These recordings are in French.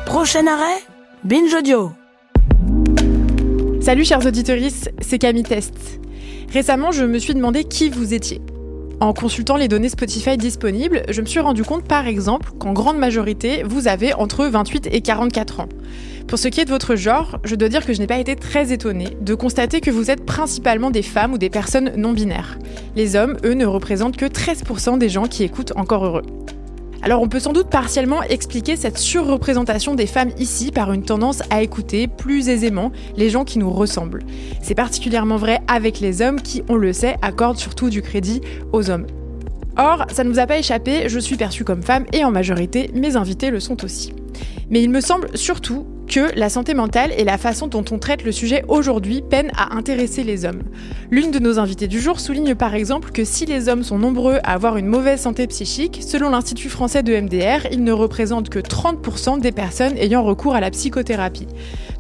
Prochain arrêt, Binge Audio. Salut chers auditeuristes, c'est Camille Test. Récemment, je me suis demandé qui vous étiez. En consultant les données Spotify disponibles, je me suis rendu compte par exemple qu'en grande majorité, vous avez entre 28 et 44 ans. Pour ce qui est de votre genre, je dois dire que je n'ai pas été très étonnée de constater que vous êtes principalement des femmes ou des personnes non binaires. Les hommes, eux, ne représentent que 13% des gens qui écoutent Encore Heureux. Alors on peut sans doute partiellement expliquer cette surreprésentation des femmes ici par une tendance à écouter plus aisément les gens qui nous ressemblent. C'est particulièrement vrai avec les hommes qui, on le sait, accordent surtout du crédit aux hommes. Or, ça ne vous a pas échappé, je suis perçue comme femme et en majorité, mes invités le sont aussi. Mais il me semble surtout que la santé mentale et la façon dont on traite le sujet aujourd'hui peinent à intéresser les hommes. L'une de nos invitées du jour souligne par exemple que si les hommes sont nombreux à avoir une mauvaise santé psychique, selon l'Institut français de MDR, ils ne représentent que 30% des personnes ayant recours à la psychothérapie.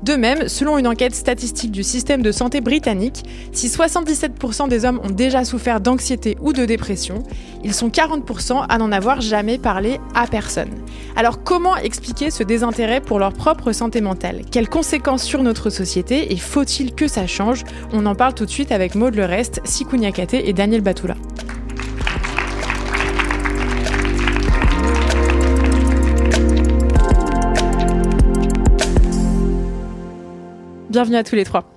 De même, selon une enquête statistique du système de santé britannique, si 77% des hommes ont déjà souffert d'anxiété ou de dépression, ils sont 40% à n'en avoir jamais parlé à personne. Alors comment expliquer ce désintérêt pour leur propre santé mentale ? Quelles conséquences sur notre société et faut-il que ça change ? On en parle tout de suite avec Maud Lerest, Sikou Niakate et Daniel Batoula. Bienvenue à tous les trois.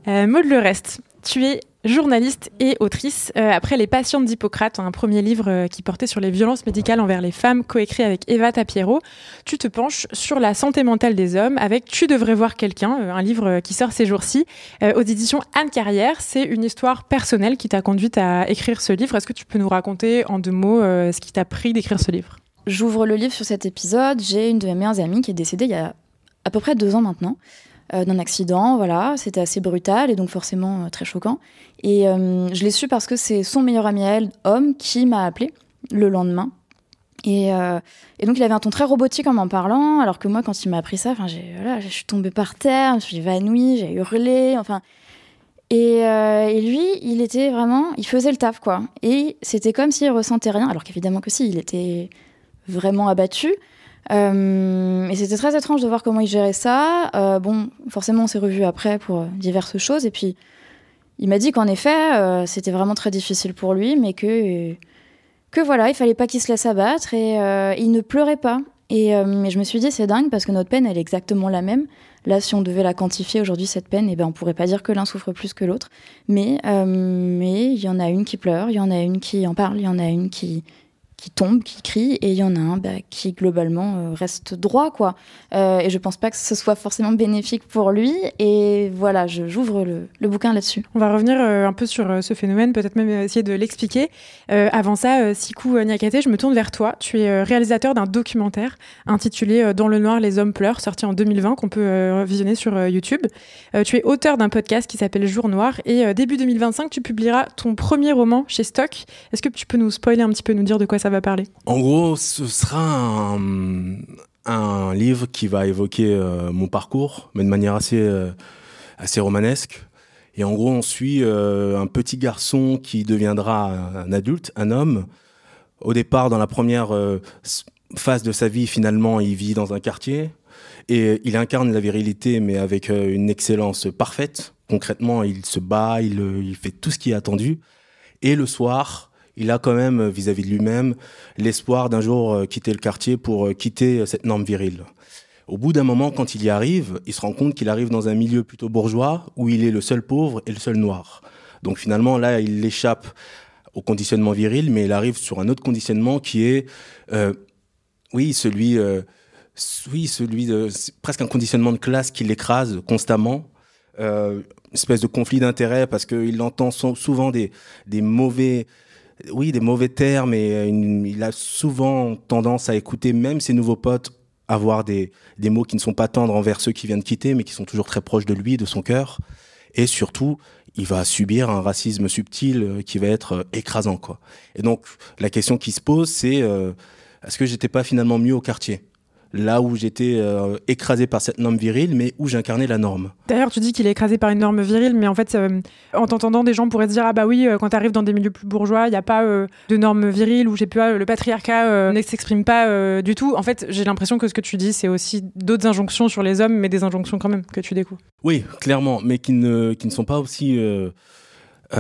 Maud Lerest, tu es journaliste et autrice. Après Les Patientes d'Hippocrate, un premier livre qui portait sur les violences médicales envers les femmes, coécrit avec Eva Tapiero, tu te penches sur la santé mentale des hommes avec Tu devrais voir quelqu'un, un livre qui sort ces jours-ci, aux éditions Anne Carrière. C'est une histoire personnelle qui t'a conduite à écrire ce livre. Est-ce que tu peux nous raconter en 2 mots ce qui t'a pris d'écrire ce livre ? J'ouvre le livre sur cet épisode. J'ai une de mes meilleures amies qui est décédée il y a à peu près 2 ans maintenant. D'un accident, voilà, c'était assez brutal et donc forcément très choquant. Et je l'ai su parce que c'est son meilleur ami à elle, homme, qui m'a appelée le lendemain. Et donc il avait un ton très robotique en m'en parlant, alors que moi quand il m'a appris ça, je suis tombée par terre, je me suis évanouie, j'ai hurlé, enfin... Et lui, il faisait le taf, quoi. Et c'était comme s'il ressentait rien, alors qu'évidemment que si, il était vraiment abattu. Et c'était très étrange de voir comment il gérait ça. Forcément, on s'est revus après pour diverses choses. Et puis, il m'a dit qu'en effet, c'était vraiment très difficile pour lui, mais que voilà, il fallait pas qu'il se laisse abattre. Et il ne pleurait pas. Et je me suis dit, c'est dingue, parce que notre peine, elle est exactement la même. Là, si on devait la quantifier aujourd'hui, cette peine, on pourrait pas dire que l'un souffre plus que l'autre. Mais il y en a une qui pleure, il y en a une qui en parle, il y en a une qui tombe, qui crie, et il y en a un qui globalement reste droit, quoi. Et je pense pas que ce soit forcément bénéfique pour lui, et voilà, j'ouvre le bouquin là-dessus. On va revenir un peu sur ce phénomène, peut-être même essayer de l'expliquer. Avant ça, Sikou Niakate, je me tourne vers toi. Tu es réalisateur d'un documentaire intitulé Dans le noir, les hommes pleurent, sorti en 2020, qu'on peut visionner sur YouTube. Tu es auteur d'un podcast qui s'appelle Jour Noir, et début 2025, tu publieras ton premier roman chez Stock. Est-ce que tu peux nous spoiler un petit peu, nous dire de quoi ça va parler ? En gros, ce sera un livre qui va évoquer mon parcours, mais de manière assez romanesque. Et en gros, on suit un petit garçon qui deviendra un adulte, un homme. Au départ, dans la première phase de sa vie, finalement, il vit dans un quartier. Et il incarne la virilité, mais avec une excellence parfaite. Concrètement, il se bat, il fait tout ce qui est attendu. Et le soir, il a quand même, vis-à-vis de lui-même, l'espoir d'un jour quitter le quartier pour quitter cette norme virile. Au bout d'un moment, quand il y arrive, il se rend compte qu'il arrive dans un milieu plutôt bourgeois où il est le seul pauvre et le seul noir. Donc finalement, là, il échappe au conditionnement viril, mais il arrive sur un autre conditionnement qui est, celui de presque un conditionnement de classe qui l'écrase constamment. Une espèce de conflit d'intérêts parce qu'il entend souvent des mauvais termes, et il a souvent tendance à écouter même ses nouveaux potes avoir des mots qui ne sont pas tendres envers ceux qui viennent de quitter, mais qui sont toujours très proches de lui, de son cœur. Et surtout, il va subir un racisme subtil qui va être écrasant, quoi. Et donc, la question qui se pose, c'est est-ce que j'étais pas finalement mieux au quartier ? là où j'étais écrasé par cette norme virile, mais où j'incarnais la norme. D'ailleurs, tu dis qu'il est écrasé par une norme virile, mais en fait, en t'entendant, des gens pourraient se dire « Ah bah oui, quand t'arrives dans des milieux plus bourgeois, il n'y a pas de norme virile, ou le patriarcat ne s'exprime pas du tout. » En fait, j'ai l'impression que ce que tu dis, c'est aussi d'autres injonctions sur les hommes, mais des injonctions quand même que tu découvres. Oui, clairement, mais qui ne sont pas aussi... qui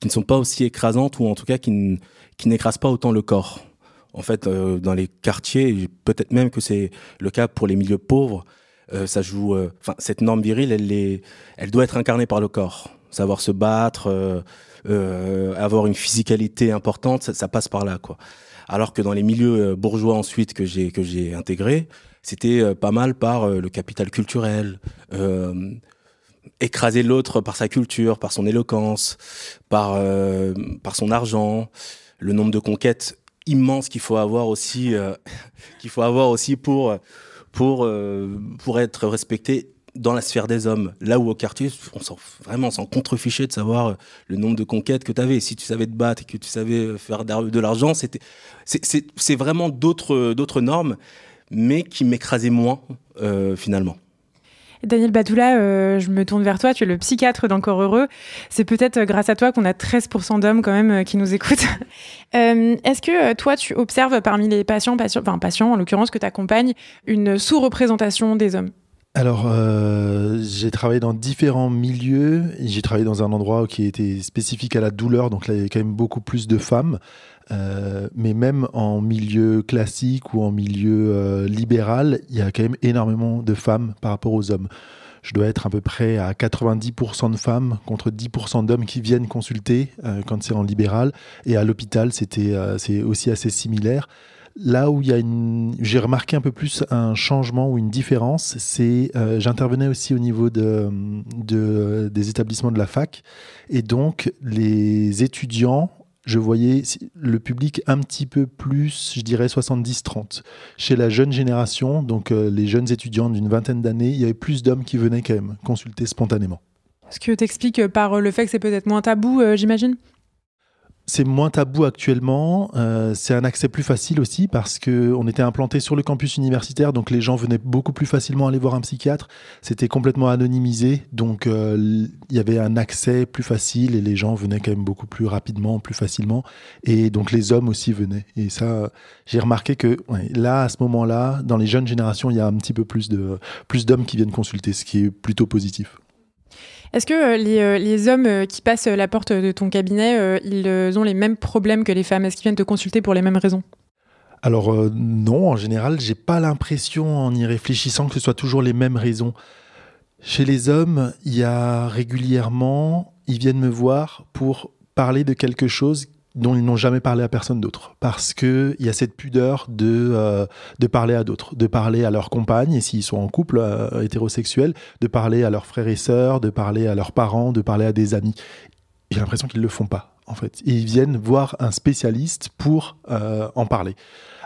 ne sont pas aussi écrasantes, ou en tout cas qui n'écrasent pas autant le corps. En fait, dans les quartiers, peut-être même que c'est le cas pour les milieux pauvres, ça joue. Cette norme virile, elle doit être incarnée par le corps. Savoir se battre, avoir une physicalité importante, ça passe par là, quoi. Alors que dans les milieux bourgeois ensuite que j'ai intégrés, c'était pas mal par le capital culturel, écraser l'autre par sa culture, par son éloquence, par son argent, le nombre de conquêtes immense qu'il faut avoir aussi pour être respecté dans la sphère des hommes. Là où au quartier, on s'en contrefichait de savoir le nombre de conquêtes que tu avais. Si tu savais te battre et que tu savais faire de l'argent, c'est vraiment d'autres normes, mais qui m'écrasaient moins finalement. Daniel Batoula, je me tourne vers toi, tu es le psychiatre d'Encore Heureux. C'est peut-être grâce à toi qu'on a 13% d'hommes quand même qui nous écoutent. Est-ce que toi, tu observes parmi les patients en l'occurrence que tu accompagnes, une sous-représentation des hommes ? Alors, j'ai travaillé dans différents milieux. J'ai travaillé dans un endroit qui était spécifique à la douleur, donc là, il y avait quand même beaucoup plus de femmes. Mais même en milieu classique ou en milieu libéral, il y a quand même énormément de femmes par rapport aux hommes. Je dois être à peu près à 90% de femmes contre 10% d'hommes qui viennent consulter quand c'est en libéral. Et à l'hôpital, c'est aussi assez similaire. Là où j'ai remarqué un peu plus un changement ou une différence, c'est j'intervenais aussi au niveau des établissements de la fac. Et donc, les étudiants, je voyais le public un petit peu plus, je dirais 70-30. Chez la jeune génération, donc les jeunes étudiants d'une vingtaine d'années, il y avait plus d'hommes qui venaient quand même consulter spontanément. Ce que tu expliques par le fait que c'est peut-être moins tabou, j'imagine ? C'est moins tabou actuellement, c'est un accès plus facile aussi parce qu'on était implanté sur le campus universitaire, donc les gens venaient beaucoup plus facilement aller voir un psychiatre. C'était complètement anonymisé, donc il y avait un accès plus facile et les gens venaient quand même beaucoup plus rapidement, plus facilement. Et donc les hommes aussi venaient. Et ça, j'ai remarqué que là, à ce moment-là, dans les jeunes générations, il y a un petit peu plus d'hommes qui viennent consulter, ce qui est plutôt positif. Est-ce que les hommes qui passent la porte de ton cabinet, ils ont les mêmes problèmes que les femmes ? Est-ce qu'ils viennent te consulter pour les mêmes raisons ? Alors non, en général, j'ai pas l'impression, en y réfléchissant, que ce soit toujours les mêmes raisons. Chez les hommes, il y a régulièrement, ils viennent me voir pour parler de quelque chose dont ils n'ont jamais parlé à personne d'autre. Parce qu'il y a cette pudeur de parler à d'autres, de parler à leurs compagnes, et s'ils sont en couple hétérosexuel, de parler à leurs frères et sœurs, de parler à leurs parents, de parler à des amis. J'ai l'impression qu'ils ne le font pas, en fait. Et ils viennent voir un spécialiste pour en parler.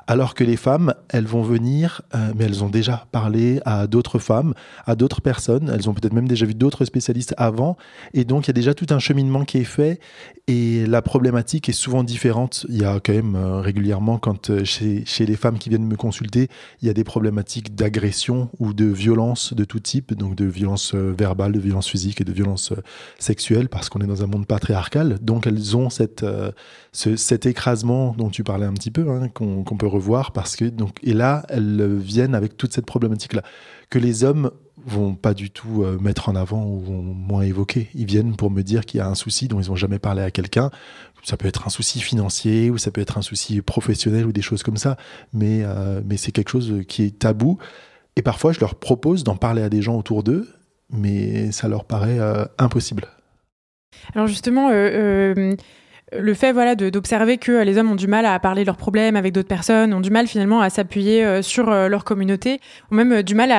Alors que les femmes, elles vont venir, mais elles ont déjà parlé à d'autres femmes, à d'autres personnes. Elles ont peut-être même déjà vu d'autres spécialistes avant. Et donc, il y a déjà tout un cheminement qui est fait. Et la problématique est souvent différente. Il y a quand même régulièrement, chez les femmes qui viennent me consulter, il y a des problématiques d'agression ou de violence de tout type. Donc, de violence verbale, de violence physique et de violence sexuelle, parce qu'on est dans un monde patriarcal. Donc, elles ont cet écrasement dont tu parlais un petit peu, qu'on peut revoir, parce que et là elles viennent avec toute cette problématique là que les hommes vont pas du tout mettre en avant ou vont moins évoquer. Ils viennent pour me dire qu'il y a un souci dont ils n'ont jamais parlé à quelqu'un. Ça peut être un souci financier ou ça peut être un souci professionnel ou des choses comme ça, mais c'est quelque chose qui est tabou. Et parfois je leur propose d'en parler à des gens autour d'eux, mais ça leur paraît impossible. Alors justement, le fait d'observer que les hommes ont du mal à parler de leurs problèmes avec d'autres personnes, ont du mal finalement à s'appuyer sur leur communauté, ou même du mal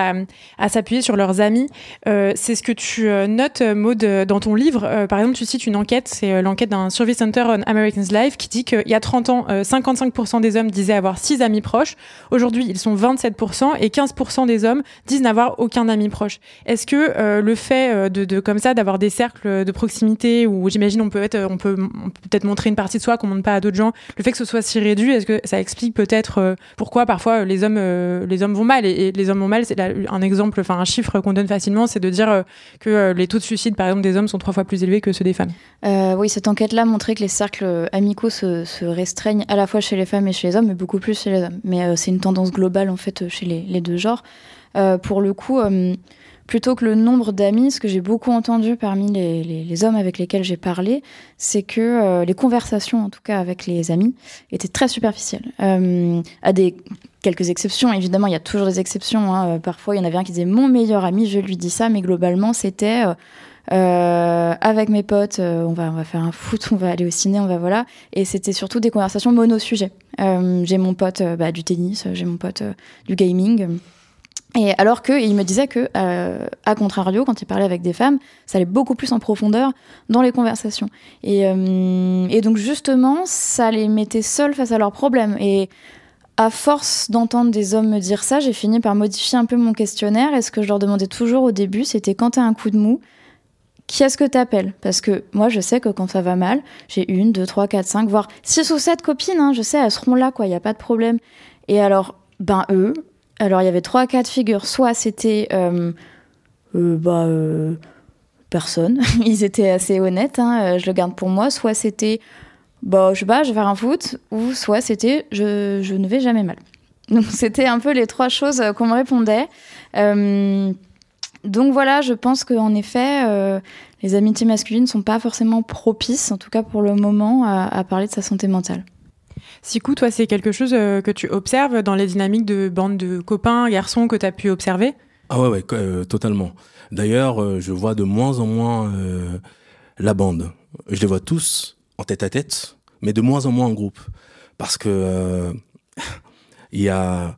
à s'appuyer sur leurs amis. C'est ce que tu notes, Maud, dans ton livre. Par exemple, tu cites une enquête, c'est l'enquête d'un Survey Center on Americans Life, qui dit qu'il y a 30 ans, 55% des hommes disaient avoir 6 amis proches. Aujourd'hui, ils sont 27% et 15% des hommes disent n'avoir aucun ami proche. Est-ce que le fait comme ça d'avoir des cercles de proximité où j'imagine on peut peut-être peut-être montrer une partie de soi qu'on montre pas à d'autres gens. Le fait que ce soit si réduit, est-ce que ça explique peut-être pourquoi parfois les hommes vont mal et les hommes vont mal, c'est un exemple, enfin un chiffre qu'on donne facilement, c'est de dire que les taux de suicide par exemple des hommes sont 3 fois plus élevés que ceux des femmes. Oui, cette enquête-là montrait que les cercles amicaux se restreignent à la fois chez les femmes et chez les hommes, mais beaucoup plus chez les hommes. Mais c'est une tendance globale en fait chez les deux genres. Pour le coup, plutôt que le nombre d'amis, ce que j'ai beaucoup entendu parmi les hommes avec lesquels j'ai parlé, c'est que les conversations, en tout cas avec les amis, étaient très superficielles. À quelques exceptions, évidemment, il y a toujours des exceptions. Hein. Parfois, il y en avait un qui disait « mon meilleur ami, je lui dis ça », mais globalement, c'était avec mes potes, on va faire un foot, on va aller au ciné, voilà. Et c'était surtout des conversations mono-sujets. J'ai mon pote du tennis, j'ai mon pote du gaming. Et alors qu'il me disait que, à contrario, quand il parlait avec des femmes, ça allait beaucoup plus en profondeur dans les conversations. Et donc justement, ça les mettait seuls face à leurs problèmes. Et à force d'entendre des hommes me dire ça, j'ai fini par modifier un peu mon questionnaire. Et ce que je leur demandais toujours au début, c'était quand t'as un coup de mou, qui est-ce que t'appelles ? Parce que moi, je sais que quand ça va mal, j'ai 1, 2, 3, 4, 5, voire 6 ou 7 copines, hein, je sais, elles seront là, quoi, il n'y a pas de problème. Et alors, eux, alors il y avait 3 cas de figure. Soit c'était personne, ils étaient assez honnêtes, hein, je le garde pour moi. Soit c'était, je sais pas, je vais faire un foot. Ou soit c'était, je ne vais jamais mal. Donc c'était un peu les 3 choses qu'on me répondait. Donc voilà, je pense qu'en effet, les amitiés masculines ne sont pas forcément propices, en tout cas pour le moment, à parler de sa santé mentale. Sikou, toi, c'est quelque chose que tu observes dans les dynamiques de bande de copains, garçons que tu as pu observer ? Ah ouais, totalement. D'ailleurs, je vois de moins en moins la bande. Je les vois tous en tête-à-tête, mais de moins en moins en groupe. Parce que il y a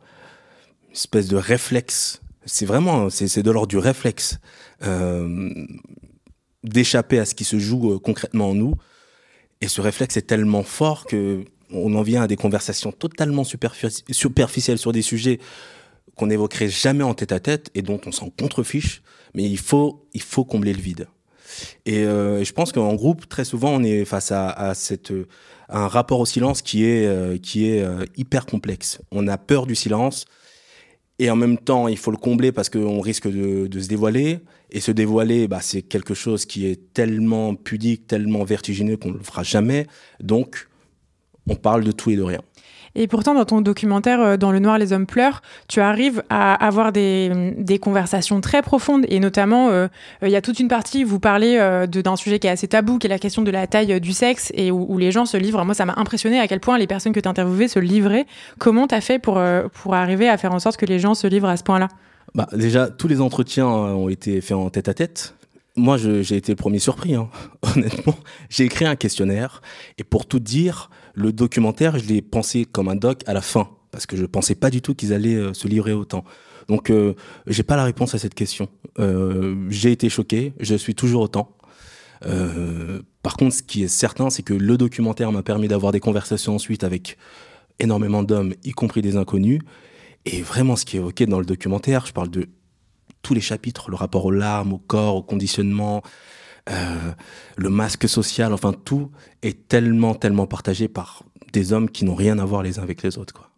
une espèce de réflexe. C'est de l'ordre du réflexe d'échapper à ce qui se joue concrètement en nous. Et ce réflexe est tellement fort que on en vient à des conversations totalement superficielles sur des sujets qu'on n'évoquerait jamais en tête-à-tête et dont on s'en contrefiche. Mais il faut combler le vide. Et je pense qu'en groupe, très souvent, on est face à un rapport au silence qui est hyper complexe. On a peur du silence. Et en même temps, il faut le combler parce qu'on risque de se dévoiler. Et se dévoiler, c'est quelque chose qui est tellement pudique, tellement vertigineux qu'on ne le fera jamais. Donc, on parle de tout et de rien. Et pourtant, dans ton documentaire « Dans le noir, les hommes pleurent », tu arrives à avoir des conversations très profondes. Et notamment, il y a toute une partie où vous parlez d'un sujet qui est assez tabou, qui est la question de la taille du sexe, et où les gens se livrent. Moi, ça m'a impressionné à quel point les personnes que tu as interviewées se livraient. Comment tu as fait pour arriver à faire en sorte que les gens se livrent à ce point-là ? Déjà, tous les entretiens ont été faits en tête-à-tête. Moi, j'ai été le premier surpris, hein. Honnêtement. J'ai écrit un questionnaire, et pour tout dire, le documentaire, je l'ai pensé comme un doc à la fin, parce que je pensais pas du tout qu'ils allaient se livrer autant. Donc, j'ai pas la réponse à cette question. J'ai été choqué, je suis toujours autant. Par contre, ce qui est certain, c'est que le documentaire m'a permis d'avoir des conversations ensuite avec énormément d'hommes, y compris des inconnus. Et vraiment, ce qui est évoqué dans le documentaire, je parle de tous les chapitres, le rapport aux larmes, au corps, au conditionnement, le masque social, enfin tout est tellement partagé par des hommes qui n'ont rien à voir les uns avec les autres, quoi.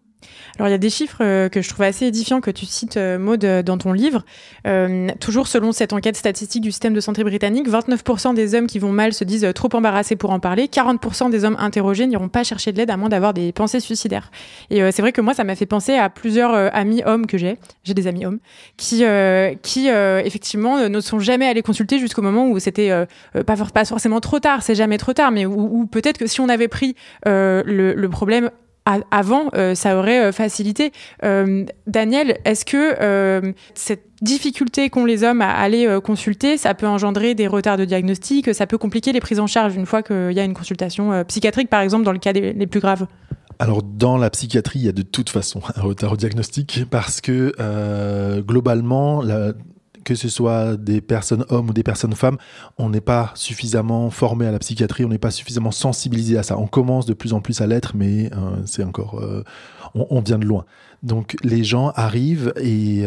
Alors, il y a des chiffres que je trouve assez édifiants que tu cites, Maud, dans ton livre. Toujours selon cette enquête statistique du système de santé britannique, 29% des hommes qui vont mal se disent trop embarrassés pour en parler. 40% des hommes interrogés n'iront pas chercher de l'aide à moins d'avoir des pensées suicidaires. Et c'est vrai que moi, ça m'a fait penser à plusieurs amis hommes que j'ai. J'ai des amis hommes qui effectivement, ne sont jamais allés consulter jusqu'au moment où c'était pas forcément trop tard. C'est jamais trop tard, mais où peut-être que si on avait pris le problème avant, ça aurait facilité. Daniel, est-ce que cette difficulté qu'ont les hommes à aller consulter, ça peut engendrer des retards de diagnostic, ça peut compliquer les prises en charge une fois qu'il y a une consultation psychiatrique, par exemple, dans le cas les plus graves ? Alors, dans la psychiatrie, il y a de toute façon un retard au diagnostic parce que, globalement, que ce soit des personnes hommes ou des personnes femmes, on n'est pas suffisamment formé à la psychiatrie, on n'est pas suffisamment sensibilisé à ça. On commence de plus en plus à l'être, mais c'est encore... on vient de loin. Donc les gens arrivent et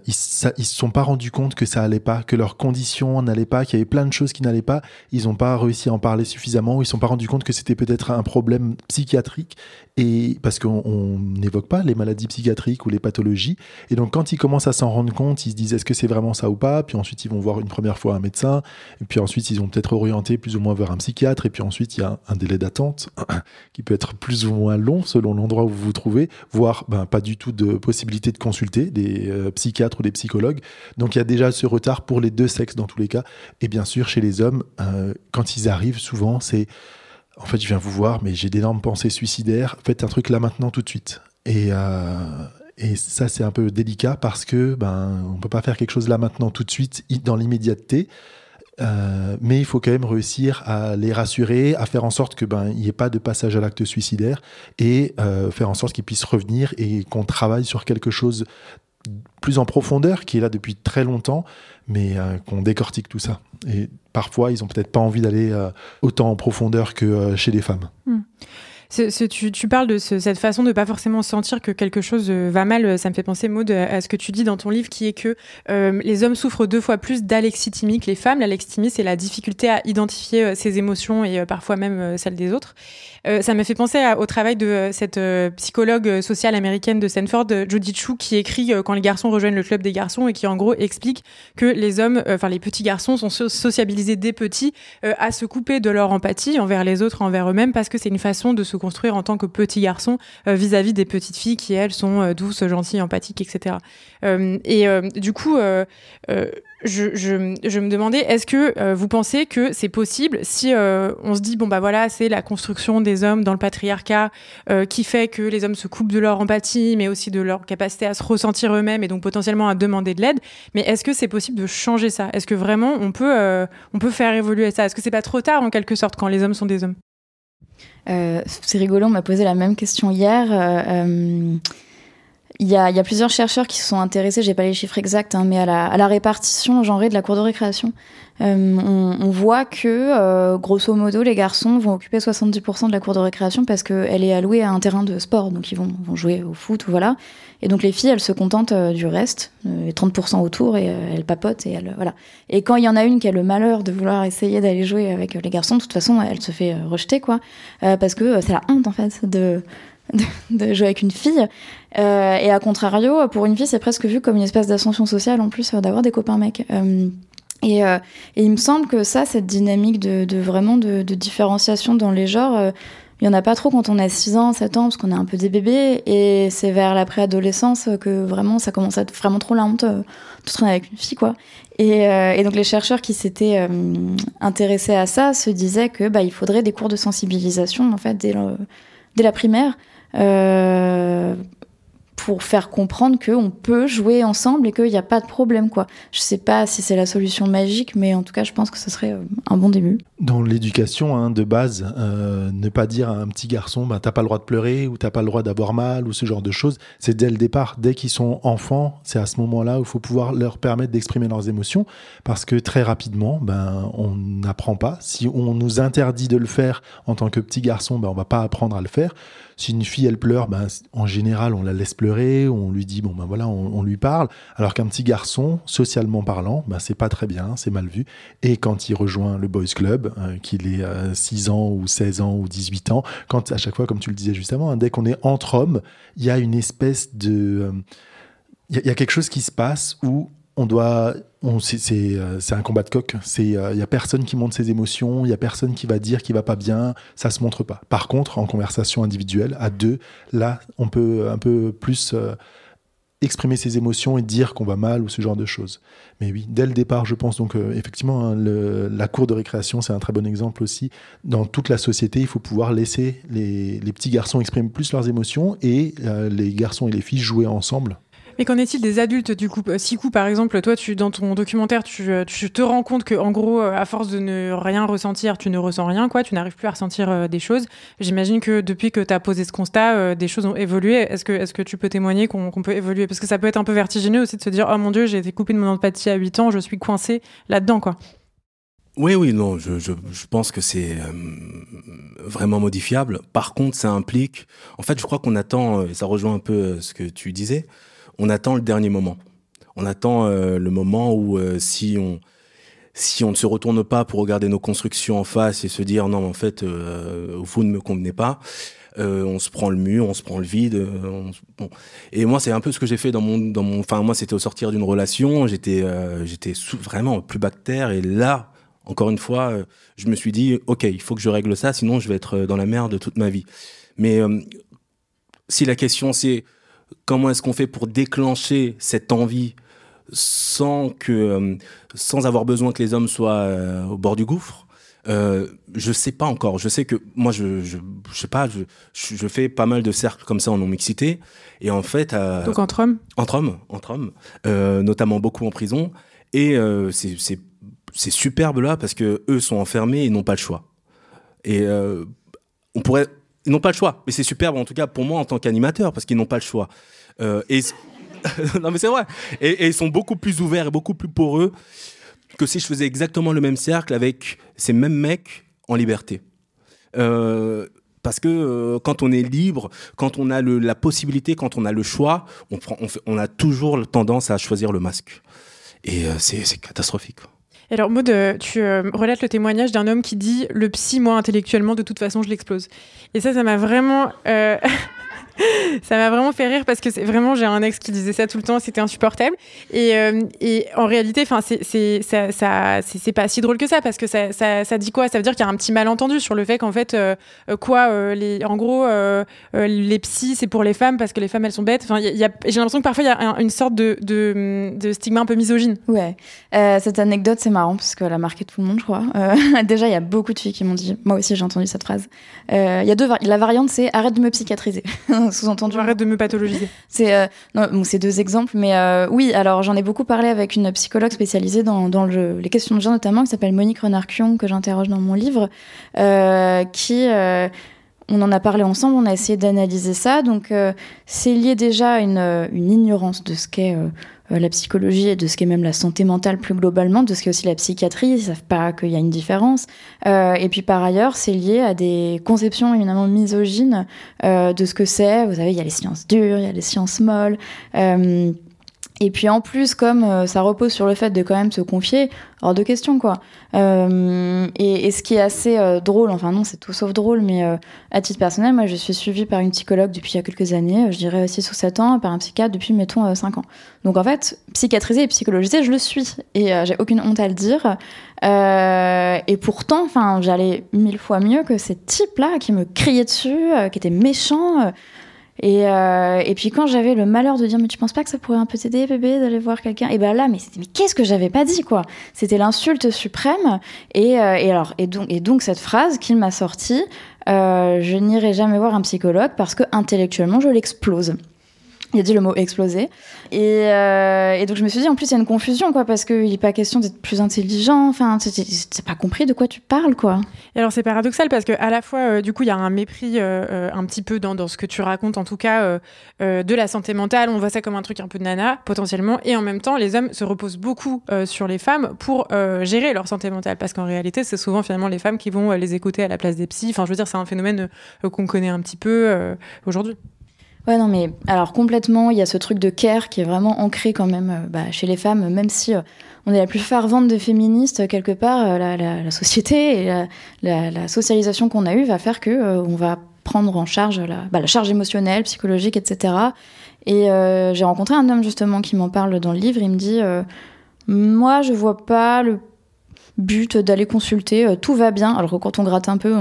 ils se sont pas rendus compte que ça allait pas, que leurs conditions n'allaient pas, qu'il y avait plein de choses qui n'allaient pas. Ils n'ont pas réussi à en parler suffisamment, ils se sont pas rendus compte que c'était peut-être un problème psychiatrique, et parce qu'on n'évoque pas les maladies psychiatriques ou les pathologies. Et donc quand ils commencent à s'en rendre compte, ils se disent est-ce que c'est vraiment ça ou pas, puis ensuite ils vont voir une première fois un médecin, et puis ensuite ils vont peut-être orienter plus ou moins vers un psychiatre, et puis ensuite il y a un délai d'attente qui peut être plus ou moins long selon l'endroit où vous vous trouvez, voire pas du tout de possibilité de consulter des psychiatres ou des psychologues. Donc il y a déjà ce retard pour les deux sexes dans tous les cas. Et bien sûr, chez les hommes, quand ils arrivent, souvent, c'est en fait, je viens vous voir, mais j'ai d'énormes pensées suicidaires. Faites un truc là maintenant, tout de suite. Et ça, c'est un peu délicat parce que on peut pas faire quelque chose là maintenant, tout de suite, dans l'immédiateté. Mais il faut quand même réussir à les rassurer, à faire en sorte que il n'y ait pas de passage à l'acte suicidaire, et faire en sorte qu'ils puissent revenir et qu'on travaille sur quelque chose plus en profondeur, qui est là depuis très longtemps, mais qu'on décortique tout ça. Et parfois, ils n'ont peut-être pas envie d'aller autant en profondeur que chez les femmes. Tu parles de cette façon de pas forcément sentir que quelque chose va mal. Ça me fait penser, Maud, à ce que tu dis dans ton livre, qui est que les hommes souffrent 2 fois plus d'alexithymie que les femmes. L'alexithymie, c'est la difficulté à identifier ses émotions et parfois même celles des autres. Ça me fait penser au travail de cette psychologue sociale américaine de Stanford, Jodie Chu, qui écrit Quand les garçons rejoignent le club des garçons, et qui en gros explique que les hommes, les petits garçons sont sociabilisés dès petits à se couper de leur empathie envers les autres, envers eux-mêmes, parce que c'est une façon de se construire en tant que petit garçon vis-à-vis des petites filles qui, elles, sont douces, gentilles, empathiques, etc. Du coup, je me demandais, est-ce que vous pensez que c'est possible, si on se dit, c'est la construction des hommes dans le patriarcat qui fait que les hommes se coupent de leur empathie, mais aussi de leur capacité à se ressentir eux-mêmes et donc potentiellement à demander de l'aide, mais est-ce que c'est possible de changer ça ? Est-ce que vraiment on peut faire évoluer ça ? Est-ce que c'est pas trop tard, en quelque sorte, quand les hommes sont des hommes ? C'est rigolo, on m'a posé la même question hier. Il y a plusieurs chercheurs qui se sont intéressés, j'ai pas les chiffres exacts, mais à la répartition genrée de la cour de récréation. On voit que, grosso modo, les garçons vont occuper 70% de la cour de récréation parce qu'elle est allouée à un terrain de sport, donc ils vont jouer au foot, voilà. Et donc les filles, elles se contentent du reste, 30% autour, et elles papotent, et voilà. Et quand il y en a une qui a le malheur de vouloir essayer d'aller jouer avec les garçons, de toute façon, elle se fait rejeter, quoi, parce que c'est la honte, en fait, de jouer avec une fille. Et à contrario, pour une fille, c'est presque vu comme une espèce d'ascension sociale, en plus, d'avoir des copains mecs. Et il me semble que cette dynamique de différenciation dans les genres, il n'y en a pas trop quand on a 6 ans, 7 ans, parce qu'on est un peu des bébés, et c'est vers la préadolescence que vraiment ça commence à être vraiment trop la honte de traîner avec une fille, quoi. Et donc les chercheurs qui s'étaient intéressés à ça se disaient que il faudrait des cours de sensibilisation, en fait, dès la primaire, pour faire comprendre qu'on peut jouer ensemble et qu'il n'y a pas de problème, quoi. Je sais pas si c'est la solution magique, mais en tout cas, je pense que ce serait un bon début. Dans l'éducation, de base, ne pas dire à un petit garçon t'as pas le droit de pleurer, ou t'as pas le droit d'avoir mal, ou ce genre de choses, c'est dès le départ. Dès qu'ils sont enfants, c'est à ce moment-là où il faut pouvoir leur permettre d'exprimer leurs émotions, parce que très rapidement, on n'apprend pas. Si on nous interdit de le faire en tant que petit garçon, on va pas apprendre à le faire. Si une fille, elle pleure, en général, on la laisse pleurer, on lui dit, on lui parle. Alors qu'un petit garçon, socialement parlant, c'est pas très bien, c'est mal vu. Et quand il rejoint le boys club, qu'il ait 6 ans ou 16 ans ou 18 ans, quand à chaque fois, comme tu le disais juste avant, dès qu'on est entre hommes, il y a une espèce de... Il y a quelque chose qui se passe où c'est un combat de coq. Il y a personne qui montre ses émotions, il y a personne qui va dire qu'il va pas bien, ça se montre pas. Par contre, en conversation individuelle, à 2, là, on peut un peu plus exprimer ses émotions et dire qu'on va mal ou ce genre de choses. Mais oui, dès le départ, je pense. Donc effectivement, la cour de récréation, c'est un très bon exemple aussi. Dans toute la société, il faut pouvoir laisser les petits garçons exprimer plus leurs émotions, et les garçons et les filles jouer ensemble. Mais qu'en est-il des adultes du coup? Sikou, par exemple, toi, dans ton documentaire, tu te rends compte que, en gros, à force de ne rien ressentir, tu ne ressens rien, quoi. Tu n'arrives plus à ressentir des choses. J'imagine que depuis que tu as posé ce constat, des choses ont évolué. Est-ce que tu peux témoigner qu'on peut évoluer? Parce que ça peut être un peu vertigineux aussi de se dire, oh mon Dieu, j'ai été coupée de mon empathie à 8 ans, je suis coincée là-dedans, quoi. Oui, non, je pense que c'est vraiment modifiable. Par contre, ça implique... En fait, je crois qu'on attend, et ça rejoint un peu ce que tu disais, on attend le dernier moment. On attend le moment où si on ne se retourne pas pour regarder nos constructions en face et se dire non, en fait, vous ne me convenez pas, on se prend le mur, on se prend le vide. Bon. Et moi, c'est un peu ce que j'ai fait dans mon. Enfin, moi, c'était au sortir d'une relation. J'étais vraiment plus bactère. Et là, encore une fois, je me suis dit, ok, il faut que je règle ça, sinon je vais être dans la merde toute ma vie. Mais si la question c'est comment est-ce qu'on fait pour déclencher cette envie sans avoir besoin que les hommes soient au bord du gouffre, je sais pas encore. Je sais que moi, je sais pas, je fais pas mal de cercles comme ça en non-mixité. Et en fait... Donc entre hommes, notamment beaucoup en prison. Et c'est superbe là parce que eux sont enfermés et n'ont pas le choix. Et ils n'ont pas le choix, mais c'est superbe en tout cas pour moi en tant qu'animateur parce qu'ils n'ont pas le choix. Non mais c'est vrai. Et ils sont beaucoup plus ouverts et beaucoup plus poreux que si je faisais exactement le même cercle avec ces mêmes mecs en liberté. Parce que quand on est libre, quand on a la possibilité, quand on a le choix, on a toujours tendance à choisir le masque. Et c'est catastrophique. Et alors Maud, tu relates le témoignage d'un homme qui dit « Le psy, moi, intellectuellement, de toute façon, je l'explose ». Et ça m'a vraiment... ça m'a vraiment fait rire parce que c'est vraiment, j'ai un ex qui disait ça tout le temps, c'était insupportable. Et en réalité, c'est pas si drôle que ça parce que ça dit quoi? Ça veut dire qu'il y a un petit malentendu sur le fait qu'en fait, les psys, c'est pour les femmes parce que les femmes, elles sont bêtes. Enfin, j'ai l'impression que parfois, il y a une sorte de stigma un peu misogyne. Ouais. Cette anecdote, c'est marrant parce qu'elle a marqué tout le monde, je crois. Déjà, il y a beaucoup de filles qui m'ont dit, moi aussi, j'ai entendu cette phrase. Il y a la variante, c'est « arrête de me psychiatriser ». Sous-entendu. Arrête de me pathologiser. C'est deux exemples, mais oui, alors j'en ai beaucoup parlé avec une psychologue spécialisée dans les questions de genre notamment, qui s'appelle Monique Renard-Cuon, que j'interroge dans mon livre, on en a parlé ensemble, on a essayé d'analyser ça, donc c'est lié déjà à une ignorance de ce qu'est la psychologie et de ce qu'est même la santé mentale plus globalement, de ce qu'est aussi la psychiatrie, ils ne savent pas qu'il y a une différence. Et puis par ailleurs, c'est lié à des conceptions éminemment misogynes de ce que c'est. Vous savez, il y a les sciences dures, il y a les sciences molles. Et puis en plus, comme ça repose sur le fait de quand même se confier, hors de question, quoi. Et ce qui est assez drôle, enfin non, c'est tout sauf drôle, mais à titre personnel, moi je suis suivie par une psychologue depuis il y a quelques années, je dirais 6 ou 7 ans, par un psychiatre depuis, mettons, 5 ans. Donc en fait, psychiatrisée et psychologisée, je le suis. Et j'ai aucune honte à le dire. Et pourtant, j'allais 1000 fois mieux que ces types-là qui me criaient dessus, qui étaient méchants. Et puis quand j'avais le malheur de dire mais tu penses pas que ça pourrait un peu t'aider bébé d'aller voir quelqu'un, et ben là mais qu'est-ce que j'avais pas dit, quoi. C'était l'insulte suprême. Et donc cette phrase qu'il m'a sortie, je n'irai jamais voir un psychologue parce que intellectuellement je l'explose. Il a dit le mot exploser. Et donc je me suis dit, en plus il y a une confusion, quoi, parce qu'il n'est pas question d'être plus intelligent. Enfin, t'as pas compris de quoi tu parles, quoi. Et alors c'est paradoxal parce que à la fois, du coup, il y a un mépris un petit peu dans ce que tu racontes, en tout cas, de la santé mentale. On voit ça comme un truc un peu de nana, potentiellement. Et en même temps, les hommes se reposent beaucoup sur les femmes pour gérer leur santé mentale. Parce qu'en réalité, c'est souvent finalement les femmes qui vont les écouter à la place des psys. Enfin, je veux dire, c'est un phénomène qu'on connaît un petit peu aujourd'hui. Ouais, non, mais alors complètement, il y a ce truc de care qui est vraiment ancré quand même chez les femmes, même si on est la plus fervente des féministes, quelque part, la société et la socialisation qu'on a eue va faire que on va prendre en charge la charge émotionnelle, psychologique, etc. Et j'ai rencontré un homme justement qui m'en parle dans le livre, il me dit moi, je vois pas le but d'aller consulter, tout va bien, alors que quand on gratte un peu,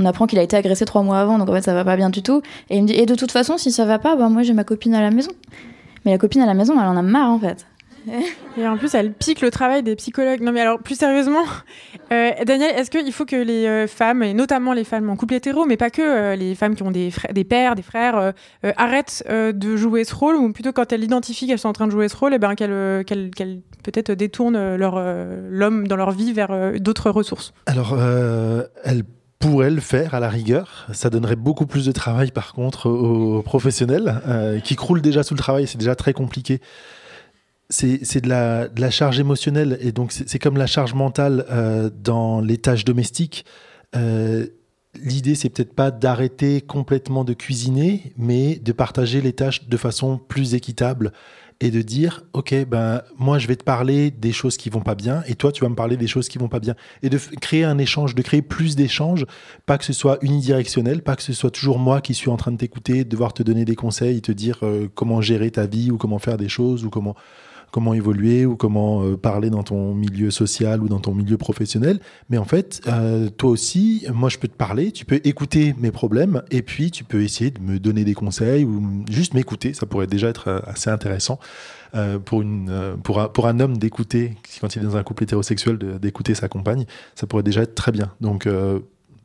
on apprend qu'il a été agressé 3 mois avant, donc en fait ça va pas bien du tout. Et il me dit, et de toute façon, si ça va pas, moi j'ai ma copine à la maison. Mais la copine à la maison, elle en a marre en fait. Et en plus, elle pique le travail des psychologues. Non mais alors, plus sérieusement, Daniel, est-ce qu'il faut que les femmes, et notamment les femmes en couple hétéro, mais pas que, les femmes qui ont des pères, des frères, arrêtent de jouer ce rôle, ou plutôt quand elles identifient qu'elles sont en train de jouer ce rôle, qu'elles peut-être détournent l'homme dans leur vie vers d'autres ressources? Alors, elles pourraient le faire à la rigueur. Ça donnerait beaucoup plus de travail par contre aux professionnels qui croulent déjà sous le travail. C'est déjà très compliqué. C'est de la charge émotionnelle et donc c'est comme la charge mentale dans les tâches domestiques. L'idée, c'est peut-être pas d'arrêter complètement de cuisiner, mais de partager les tâches de façon plus équitable et de dire, ok, moi je vais te parler des choses qui vont pas bien et toi tu vas me parler des choses qui vont pas bien, et de créer un échange, de créer plus d'échanges, pas que ce soit unidirectionnel, pas que ce soit toujours moi qui suis en train de t'écouter, de devoir te donner des conseils, te dire comment gérer ta vie ou comment faire des choses ou comment évoluer ou comment parler dans ton milieu social ou dans ton milieu professionnel. Mais en fait, toi aussi, moi je peux te parler, tu peux écouter mes problèmes et puis tu peux essayer de me donner des conseils ou juste m'écouter. Ça pourrait déjà être assez intéressant pour un homme d'écouter, quand il est dans un couple hétérosexuel, d'écouter sa compagne. Ça pourrait déjà être très bien. Donc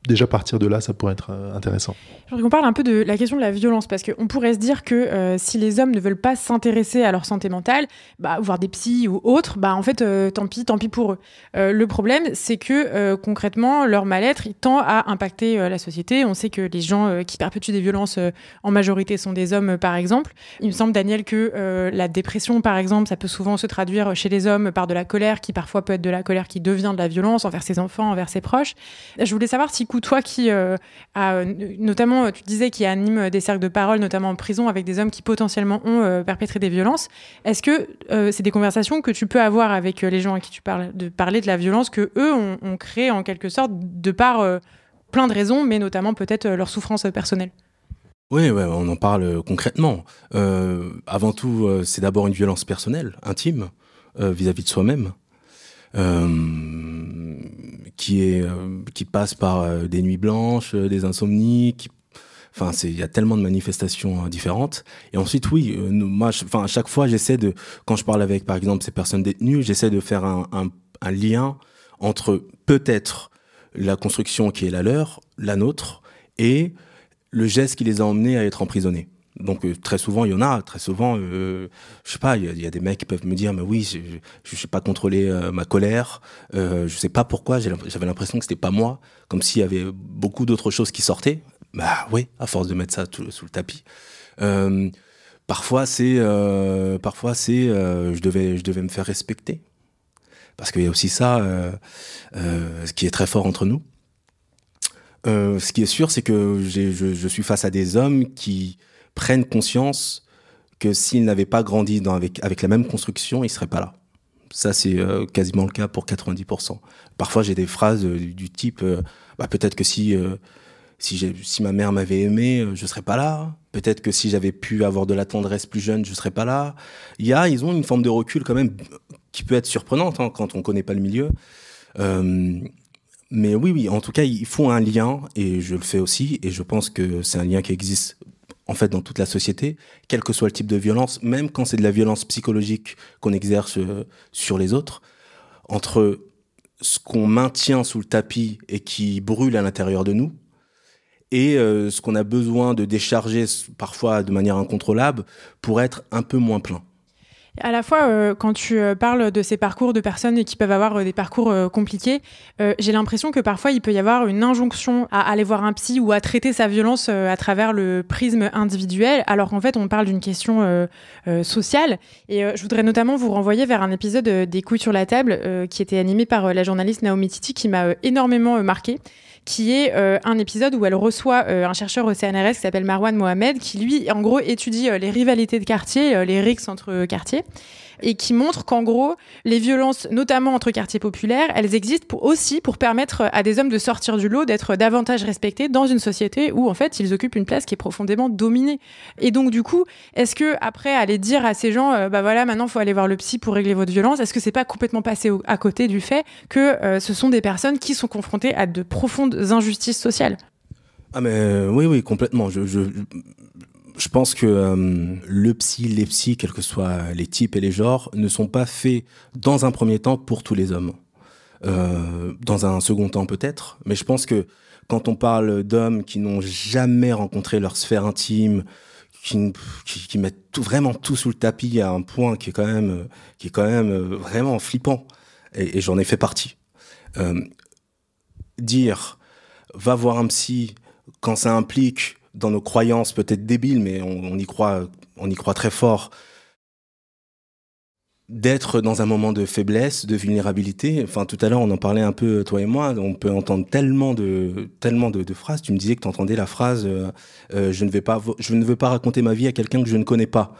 déjà partir de là, ça pourrait être intéressant. Je voudrais qu'on parle un peu de la question de la violence, parce qu'on pourrait se dire que si les hommes ne veulent pas s'intéresser à leur santé mentale, voir des psys ou autres, en fait, tant pis pour eux. Le problème, c'est que concrètement, leur mal-être, il tend à impacter la société. On sait que les gens qui perpétuent des violences en majorité sont des hommes, par exemple. Il me semble, Daniel, que la dépression, par exemple, ça peut souvent se traduire chez les hommes par de la colère, qui parfois peut être de la colère qui devient de la violence envers ses enfants, envers ses proches. Je voulais savoir si toi qui notamment, tu disais, qui anime des cercles de parole, notamment en prison, avec des hommes qui potentiellement ont perpétré des violences, est-ce que c'est des conversations que tu peux avoir avec les gens à qui tu parles, de parler de la violence que eux ont créée en quelque sorte de par plein de raisons, mais notamment peut-être leur souffrance personnelle? Oui, on en parle concrètement. Avant tout, c'est d'abord une violence personnelle, intime, vis-à-vis de soi-même. Qui passe par des nuits blanches, des insomnies, il y a tellement de manifestations différentes. Et ensuite, oui, moi, à chaque fois, quand je parle avec, par exemple, ces personnes détenues, j'essaie de faire un lien entre peut-être la construction qui est la leur, la nôtre, et le geste qui les a emmenés à être emprisonnés. Donc très souvent, je sais pas, il y a des mecs qui peuvent me dire, mais oui, je sais pas contrôler ma colère, je sais pas pourquoi, j'avais l'impression que c'était pas moi, comme s'il y avait beaucoup d'autres choses qui sortaient. Oui, à force de mettre ça sous le tapis. Parfois c'est je devais me faire respecter, parce qu'il y a aussi ça, ce qui est très fort entre nous. Ce qui est sûr, c'est que je suis face à des hommes qui prennent conscience que s'ils n'avaient pas grandi avec la même construction, ils ne seraient pas là. Ça, c'est quasiment le cas pour 90%. Parfois, j'ai des phrases du type peut-être que si ma mère m'avait aimé, je ne serais pas là. Peut-être que si j'avais pu avoir de la tendresse plus jeune, je ne serais pas là. Ils ont une forme de recul quand même qui peut être surprenante quand on ne connaît pas le milieu. Mais oui, en tout cas, il faut un lien, et je le fais aussi, et je pense que c'est un lien qui existe en fait dans toute la société, quel que soit le type de violence, même quand c'est de la violence psychologique qu'on exerce sur les autres, entre ce qu'on maintient sous le tapis et qui brûle à l'intérieur de nous, et ce qu'on a besoin de décharger parfois de manière incontrôlable pour être un peu moins plein. À la fois, quand tu parles de ces parcours de personnes qui peuvent avoir des parcours compliqués, j'ai l'impression que parfois il peut y avoir une injonction à aller voir un psy ou à traiter sa violence à travers le prisme individuel, alors qu'en fait on parle d'une question sociale. Et je voudrais notamment vous renvoyer vers un épisode des Couilles sur la table qui était animé par la journaliste Naomi Titi, qui m'a énormément marquée, qui est un épisode où elle reçoit un chercheur au CNRS qui s'appelle Marwan Mohamed, qui lui, en gros, étudie les rivalités de quartier, les rixes entre quartiers, et qui montre qu'en gros, les violences, notamment entre quartiers populaires, elles existent aussi pour permettre à des hommes de sortir du lot, d'être davantage respectés dans une société où, en fait, ils occupent une place qui est profondément dominée. Et donc, du coup, est-ce que après aller dire à ces gens, maintenant, il faut aller voir le psy pour régler votre violence, est-ce que c'est pas complètement passé à côté du fait que ce sont des personnes qui sont confrontées à de profondes injustices sociales? Ah mais oui, complètement. Je pense que le psy, les psys, quels que soient les types et les genres, ne sont pas faits dans un premier temps pour tous les hommes. Dans un second temps peut-être, mais je pense que quand on parle d'hommes qui n'ont jamais rencontré leur sphère intime, qui mettent vraiment tout sous le tapis à un point qui est quand même vraiment flippant, et j'en ai fait partie. Dire va voir un psy quand ça implique dans nos croyances peut-être débiles, mais on y croit très fort, d'être dans un moment de faiblesse, de vulnérabilité. Enfin, tout à l'heure, on en parlait un peu, toi et moi, on peut entendre tellement de phrases. Tu me disais que tu entendais la phrase je ne veux pas raconter ma vie à quelqu'un que je ne connais pas.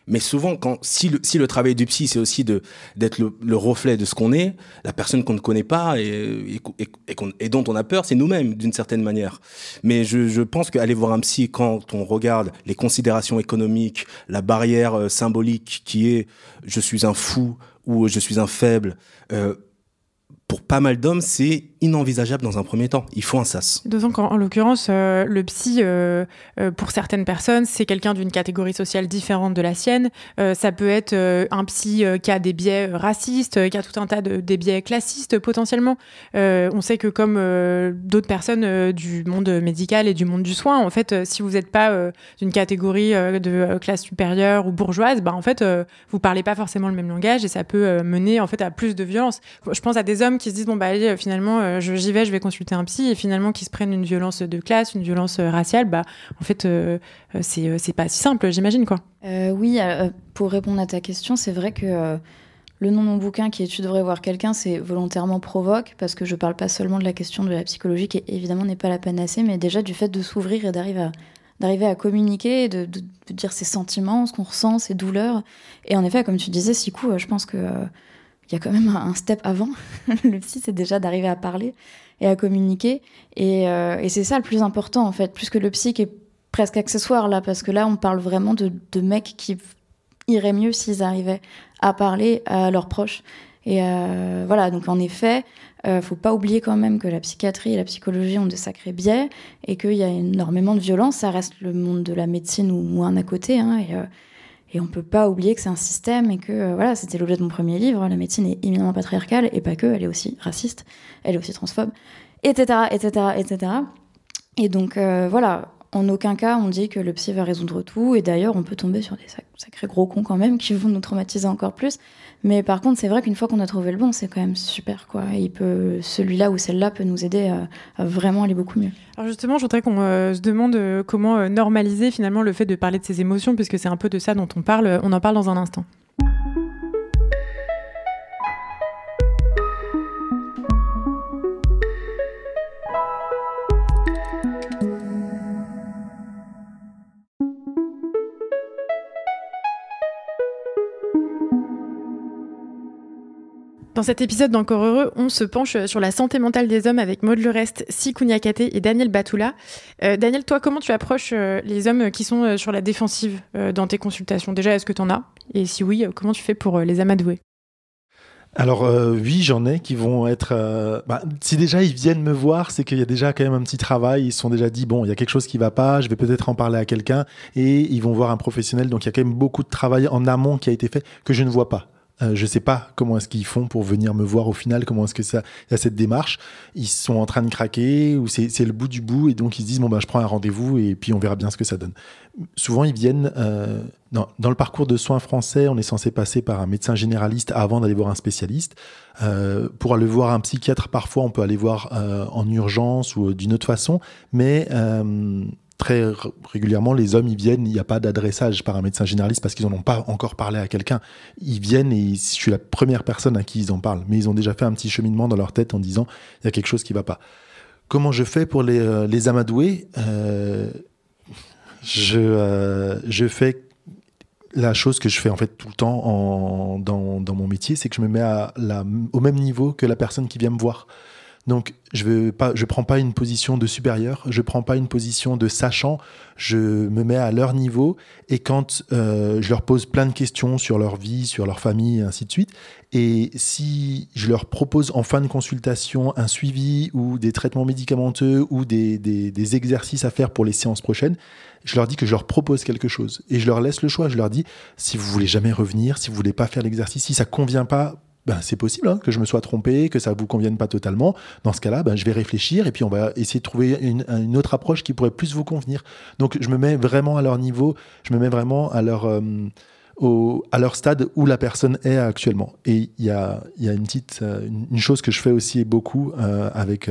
Mais souvent, si le travail du psy, c'est aussi d'être le reflet de ce qu'on est, la personne qu'on ne connaît pas et dont on a peur, c'est nous-mêmes, d'une certaine manière. Mais je pense qu'aller voir un psy, quand on regarde les considérations économiques, la barrière symbolique qui est « je suis un fou » ou « je suis un faible », pour pas mal d'hommes, c'est inenvisageable dans un premier temps. Il faut un sas. D'autant qu'en l'occurrence, le psy, pour certaines personnes, c'est quelqu'un d'une catégorie sociale différente de la sienne. Ça peut être un psy qui a des biais racistes, qui a tout un tas des biais classistes potentiellement. On sait que comme d'autres personnes du monde médical et du monde du soin, en fait, si vous n'êtes pas d'une catégorie de classe supérieure ou bourgeoise, en fait, vous parlez pas forcément le même langage et ça peut mener en fait à plus de violence. Je pense à des hommes qui se disent allez, finalement j'y vais, je vais consulter un psy, et finalement qui se prennent une violence de classe, une violence raciale, en fait c'est pas si simple, j'imagine, quoi. Oui, pour répondre à ta question, c'est vrai que le nom de mon bouquin qui est Tu devrais voir quelqu'un, c'est volontairement provoque, parce que je parle pas seulement de la question de la psychologie qui évidemment n'est pas la panacée, mais déjà du fait de s'ouvrir et d'arriver à communiquer, de dire ses sentiments, ce qu'on ressent, ses douleurs. Et en effet, comme tu disais, Sikou, je pense que il y a quand même un step avant. Le psy, c'est déjà d'arriver à parler et à communiquer. Et c'est ça le plus important, en fait, plus que le psy qui est presque accessoire, là, parce que là, on parle vraiment de mecs qui iraient mieux s'ils arrivaient à parler à leurs proches. Et voilà, donc en effet, faut pas oublier quand même que la psychiatrie et la psychologie ont de sacrés biais et qu'il y a énormément de violence. Ça reste le monde de la médecine ou un à côté, hein, et on peut pas oublier que c'est un système et que, voilà, c'était l'objet de mon premier livre, la médecine est éminemment patriarcale, et pas que, elle est aussi raciste, elle est aussi transphobe, etc., etc., etc. Et donc, voilà, en aucun cas on dit que le psy va résoudre tout, et d'ailleurs on peut tomber sur des sacrés gros cons quand même, qui vont nous traumatiser encore plus. Mais par contre, c'est vrai qu'une fois qu'on a trouvé le bon, c'est quand même super, quoi. Et celui-là ou celle-là peut nous aider à vraiment aller beaucoup mieux. Alors justement, je voudrais qu'on se demande comment normaliser finalement le fait de parler de ses émotions, puisque c'est un peu de ça dont on parle. On en parle dans un instant. Dans cet épisode d'Encore Heureux, on se penche sur la santé mentale des hommes avec Maud Lerest, Sikou Niakaté et Daniel Batoula. Daniel, toi, comment tu approches les hommes qui sont sur la défensive dans tes consultations ? Déjà, est-ce que tu en as ? Et si oui, comment tu fais pour les amadouer ? Alors oui, j'en ai qui vont être... si déjà ils viennent me voir, c'est qu'il y a déjà quand même un petit travail. Ils se sont déjà dit, bon, il y a quelque chose qui va pas, je vais peut-être en parler à quelqu'un. Et ils vont voir un professionnel. Donc il y a quand même beaucoup de travail en amont qui a été fait que je ne vois pas. Je sais pas comment est-ce qu'ils font pour venir me voir au final, comment est-ce que ça, il y a cette démarche. Ils sont en train de craquer ou c'est le bout du bout, et donc ils se disent je prends un rendez-vous et puis on verra bien ce que ça donne. Souvent ils viennent dans le parcours de soins français, on est censé passer par un médecin généraliste avant d'aller voir un spécialiste. Pour aller voir un psychiatre, parfois on peut aller voir en urgence ou d'une autre façon, mais très régulièrement, les hommes, ils viennent, il n'y a pas d'adressage par un médecin généraliste parce qu'ils n'en ont pas encore parlé à quelqu'un. Ils viennent et je suis la première personne à qui ils en parlent. Mais ils ont déjà fait un petit cheminement dans leur tête en disant il y a quelque chose qui ne va pas. Comment je fais pour les amadouer ? Je fais la chose que je fais en fait tout le temps dans mon métier, c'est que je me mets au même niveau que la personne qui vient me voir. Donc, je prends pas une position de supérieur, je prends pas une position de sachant, je me mets à leur niveau et quand je leur pose plein de questions sur leur vie, sur leur famille et ainsi de suite, et si je leur propose en fin de consultation un suivi ou des traitements médicamenteux ou des exercices à faire pour les séances prochaines, je leur dis que je leur propose quelque chose et je leur laisse le choix. Je leur dis, si vous voulez jamais revenir, si vous voulez pas faire l'exercice, si ça convient pas, ben, c'est possible que je me sois trompé, que ça vous convienne pas totalement. Dans ce cas-là, ben, je vais réfléchir et puis on va essayer de trouver une autre approche qui pourrait plus vous convenir. Donc, je me mets vraiment à leur niveau, je me mets vraiment à leur stade où la personne est actuellement. Et il y a une chose que je fais aussi beaucoup avec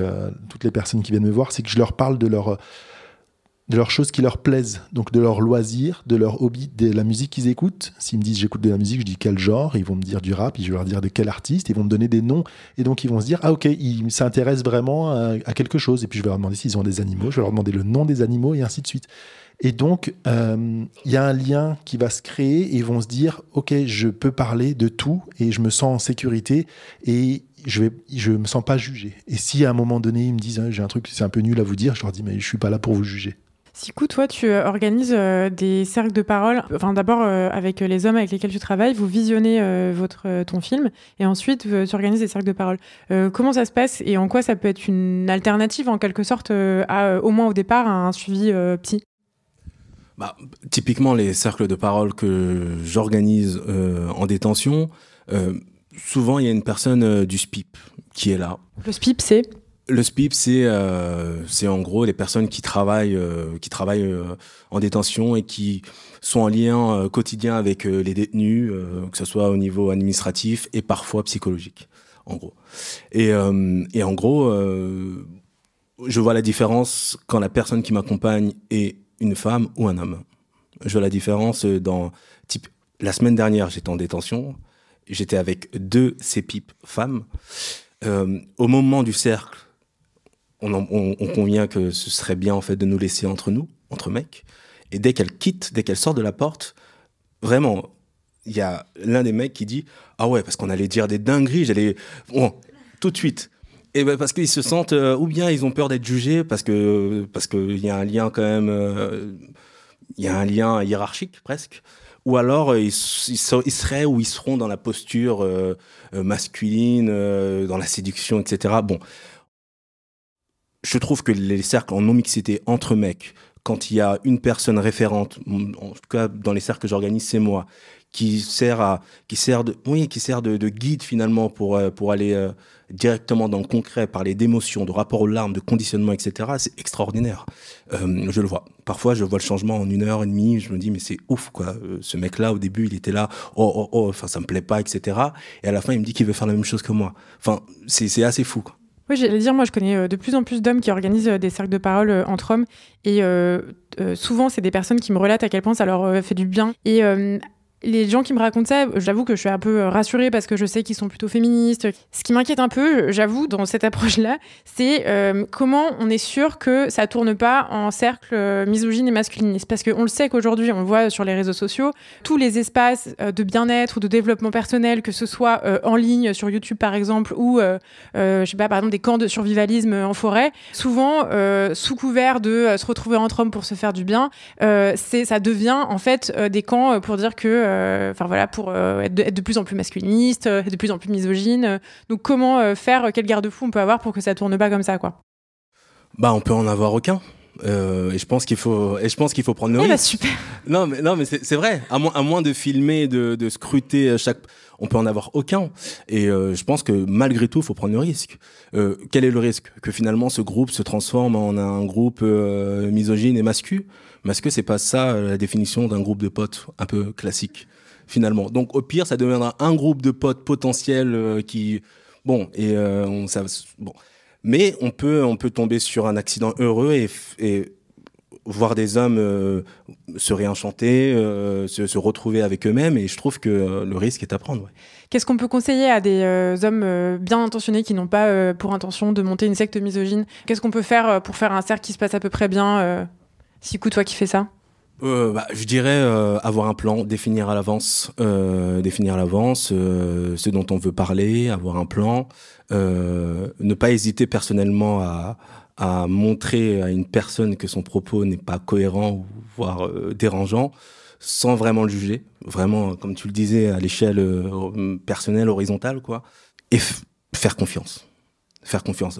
toutes les personnes qui viennent me voir, c'est que je leur parle de leurs choses qui leur plaisent, donc de leurs loisirs, de leur hobby, de la musique qu'ils écoutent. S'ils me disent j'écoute de la musique, je dis quel genre, ils vont me dire du rap, je vais leur dire de quel artiste, ils vont me donner des noms, et donc ils vont se dire ah ok, ils s'intéressent vraiment à quelque chose, et puis je vais leur demander s'ils ont des animaux, je vais leur demander le nom des animaux, et ainsi de suite. Et donc, il y a un lien qui va se créer, et ils vont se dire ok, je peux parler de tout, et je me sens en sécurité, et je me sens pas jugé. Et si à un moment donné, ils me disent j'ai un truc, c'est un peu nul à vous dire, je leur dis mais je suis pas là pour vous juger. Sikou, toi, tu organises des cercles de parole. Enfin, d'abord, avec les hommes avec lesquels tu travailles, vous visionnez ton film et ensuite, tu organises des cercles de parole. Comment ça se passe et en quoi ça peut être une alternative, en quelque sorte, au moins au départ, à un suivi psy? Typiquement, les cercles de parole que j'organise en détention, souvent, il y a une personne du SPIP qui est là. Le SPIP, c'est ? Le SPIP, c'est en gros les personnes qui travaillent en détention et qui sont en lien quotidien avec les détenus, que ce soit au niveau administratif et parfois psychologique, en gros. Et en gros, je vois la différence quand la personne qui m'accompagne est une femme ou un homme. Je vois la différence la semaine dernière, j'étais en détention, j'étais avec 2 CPIP femmes. Au moment du cercle, on convient que ce serait bien en fait de nous laisser entre nous, entre mecs. Et dès qu'elle sort de la porte, vraiment, il y a l'un des mecs qui dit « Ah ouais, parce qu'on allait dire des dingueries, tout de suite ». Et parce qu'ils se sentent, ou bien ils ont peur d'être jugés parce que y a un lien quand même, il y a un lien hiérarchique presque. Ou alors ils seraient ou ils seront dans la posture masculine, dans la séduction, etc. Bon. Je trouve que les cercles en non-mixité entre mecs, quand il y a une personne référente, en tout cas dans les cercles que j'organise, c'est moi, qui sert de guide finalement pour aller directement dans le concret, parler d'émotions, de rapport aux larmes, de conditionnement, etc. C'est extraordinaire. Je le vois. Parfois, je vois le changement en 1h30. Je me dis, mais c'est ouf, quoi. Ce mec-là, au début, il était là, enfin, ça me plaît pas, etc. Et à la fin, il me dit qu'il veut faire la même chose que moi. Enfin, c'est assez fou, quoi. Oui, j'allais dire, moi je connais de plus en plus d'hommes qui organisent des cercles de parole entre hommes et souvent c'est des personnes qui me relatent à quel point ça leur fait du bien et les gens qui me racontent ça, j'avoue que je suis un peu rassurée parce que je sais qu'ils sont plutôt féministes. Ce qui m'inquiète un peu, j'avoue, dans cette approche-là, c'est comment on est sûr que ça tourne pas en cercle misogyne et masculiniste. Parce qu'on le sait qu'aujourd'hui, on le voit sur les réseaux sociaux, tous les espaces de bien-être ou de développement personnel, que ce soit en ligne, sur YouTube par exemple, ou je sais pas, par exemple des camps de survivalisme en forêt, souvent sous couvert de se retrouver entre hommes pour se faire du bien, ça devient en fait des camps pour dire que pour être de plus en plus masculiniste, de plus en plus misogyne. Donc comment faire, quel garde-fou on peut avoir pour que ça tourne pas comme ça, quoi? On peut en avoir aucun. Et je pense qu'il faut prendre le risque. Super. Non mais c'est vrai. À moins de filmer, de scruter on peut en avoir aucun. Et je pense que malgré tout, il faut prendre le risque. Quel est le risque? Que finalement ce groupe se transforme en un groupe misogyne et masculin. Parce que c'est pas ça la définition d'un groupe de potes un peu classique finalement. Donc au pire, ça deviendra un groupe de potes potentiels mais on peut tomber sur un accident heureux et voir des hommes se réenchanter, se retrouver avec eux-mêmes, et je trouve que le risque est à prendre. Ouais. Qu'est-ce qu'on peut conseiller à des hommes bien intentionnés qui n'ont pas pour intention de monter une secte misogyne? Qu'est-ce qu'on peut faire pour faire un cercle qui se passe à peu près bien? Sikou, toi qui fais ça? Je dirais avoir un plan, définir à l'avance ce dont on veut parler, avoir un plan, ne pas hésiter personnellement à montrer à une personne que son propos n'est pas cohérent ou voire dérangeant, sans vraiment le juger, vraiment comme tu le disais à l'échelle personnelle, horizontale, quoi, et faire confiance,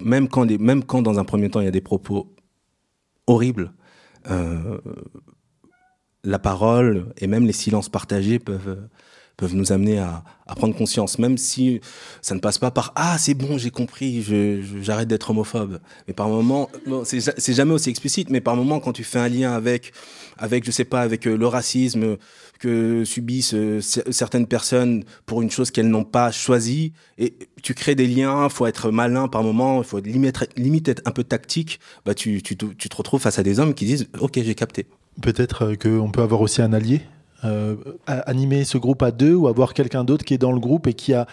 même quand dans un premier temps il y a des propos horribles. La parole et même les silences partagés peuvent nous amener à prendre conscience, même si ça ne passe pas par « Ah, c'est bon, j'ai compris, j'arrête d'être homophobe ». Mais par moment, c'est jamais aussi explicite, mais par moment, quand tu fais un lien avec je sais pas, avec le racisme que subissent certaines personnes pour une chose qu'elles n'ont pas choisie, et tu crées des liens, faut être malin par moment, il faut limite être un peu tactique, tu te retrouves face à des hommes qui disent « Ok, j'ai capté ». Peut-être qu'on peut avoir aussi un allié, animer ce groupe à deux ou avoir quelqu'un d'autre qui est dans le groupe et qui a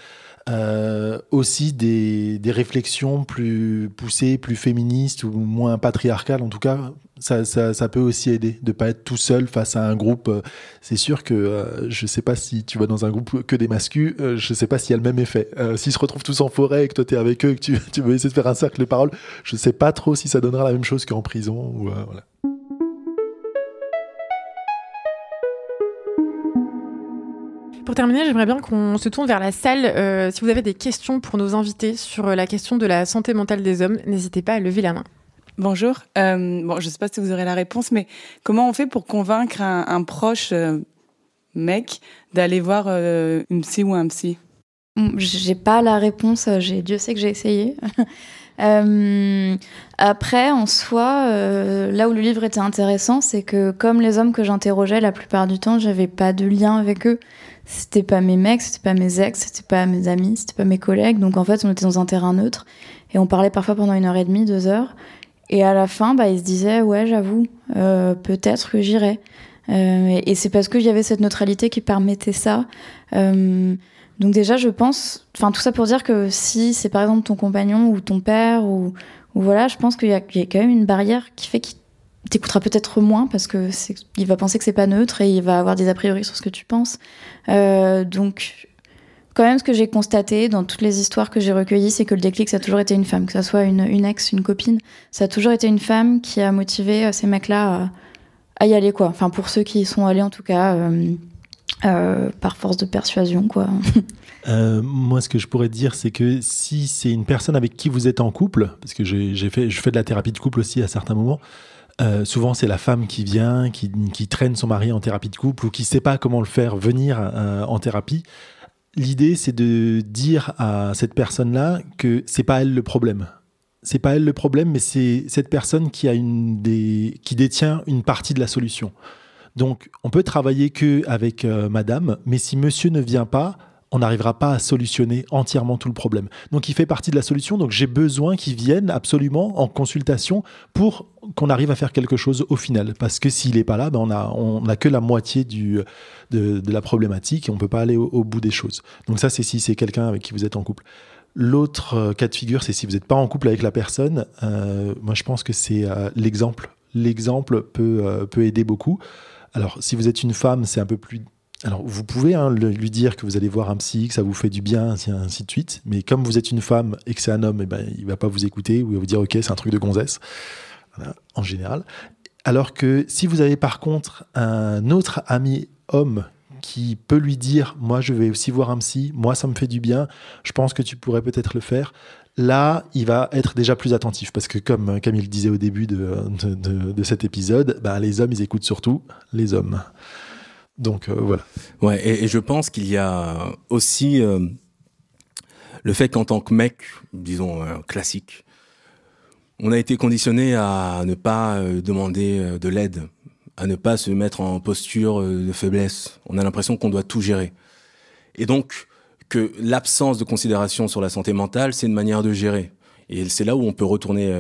aussi des réflexions plus poussées, plus féministes ou moins patriarcales. En tout cas, ça peut aussi aider de ne pas être tout seul face à un groupe. C'est sûr que je ne sais pas si tu vas dans un groupe que des mascus, je ne sais pas s'il y a le même effet. S'ils se retrouvent tous en forêt et que toi tu es avec eux et que tu veux essayer de faire un cercle de parole, je ne sais pas trop si ça donnera la même chose qu'en prison. Ou, voilà. Pour terminer, j'aimerais bien qu'on se tourne vers la salle. Si vous avez des questions pour nos invités sur la question de la santé mentale des hommes, n'hésitez pas à lever la main. Bonjour. Je ne sais pas si vous aurez la réponse, mais comment on fait pour convaincre un proche mec d'aller voir une psy ou un psy ? J'ai pas la réponse. Dieu sait que j'ai essayé. Après, en soi, là où le livre était intéressant, c'est que comme les hommes que j'interrogeais, la plupart du temps, j'avais pas de lien avec eux. C'était pas mes mecs, c'était pas mes ex, c'était pas mes amis, c'était pas mes collègues. Donc en fait, on était dans un terrain neutre et on parlait parfois pendant 1h30, 2 heures. Et à la fin, ils se disaient, ouais, j'avoue, peut-être que j'irai. Et c'est parce qu'il y avait cette neutralité qui permettait ça. Donc déjà, je pense, tout ça pour dire que si c'est par exemple ton compagnon ou ton père ou voilà, je pense qu'il y a quand même une barrière qui fait qu'il t'écoutera peut-être moins parce que il va penser que c'est pas neutre et il va avoir des a priori sur ce que tu penses. Donc quand même, ce que j'ai constaté dans toutes les histoires que j'ai recueillies, c'est que le déclic, ça a toujours été une femme, que ça soit une ex, une copine, ça a toujours été une femme qui a motivé ces mecs-là à y aller, quoi. Enfin, pour ceux qui y sont allés, en tout cas, par force de persuasion, quoi. Moi, ce que je pourrais te dire, c'est que si c'est une personne avec qui vous êtes en couple, parce que je fais de la thérapie de couple aussi à certains moments, souvent c'est la femme qui vient, qui traîne son mari en thérapie de couple ou qui ne sait pas comment le faire venir en thérapie. L'idée, c'est de dire à cette personne-là que c'est pas elle le problème. C'est pas elle le problème, mais c'est cette personne qui détient une partie de la solution. Donc, on peut travailler qu'avec madame, mais si monsieur ne vient pas, on n'arrivera pas à solutionner entièrement tout le problème. Donc, il fait partie de la solution. Donc, j'ai besoin qu'il vienne absolument en consultation pour qu'on arrive à faire quelque chose au final. Parce que s'il n'est pas là, on n'a que la moitié de la problématique et on ne peut pas aller au bout des choses. Donc, ça, c'est si c'est quelqu'un avec qui vous êtes en couple. L'autre cas de figure, c'est si vous n'êtes pas en couple avec la personne. Moi, je pense que c'est l'exemple. L'exemple peut aider beaucoup. Alors, si vous êtes une femme, c'est un peu plus... Alors, vous pouvez lui dire que vous allez voir un psy, que ça vous fait du bien, ainsi de suite. Mais comme vous êtes une femme et que c'est un homme, il ne va pas vous écouter ou il va vous dire « Ok, c'est un truc de gonzesse », voilà, en général. Alors que si vous avez par contre un autre ami homme qui peut lui dire « Moi, je vais aussi voir un psy, moi, ça me fait du bien, je pense que tu pourrais peut-être le faire », là, il va être déjà plus attentif. Parce que comme Camille disait au début de cet épisode, les hommes, ils écoutent surtout les hommes. Donc, voilà. Ouais, et je pense qu'il y a aussi le fait qu'en tant que mec, disons classique, on a été conditionné à ne pas demander de l'aide, à ne pas se mettre en posture de faiblesse. On a l'impression qu'on doit tout gérer. Et donc, que l'absence de considération sur la santé mentale, c'est une manière de gérer. Et c'est là où on peut retourner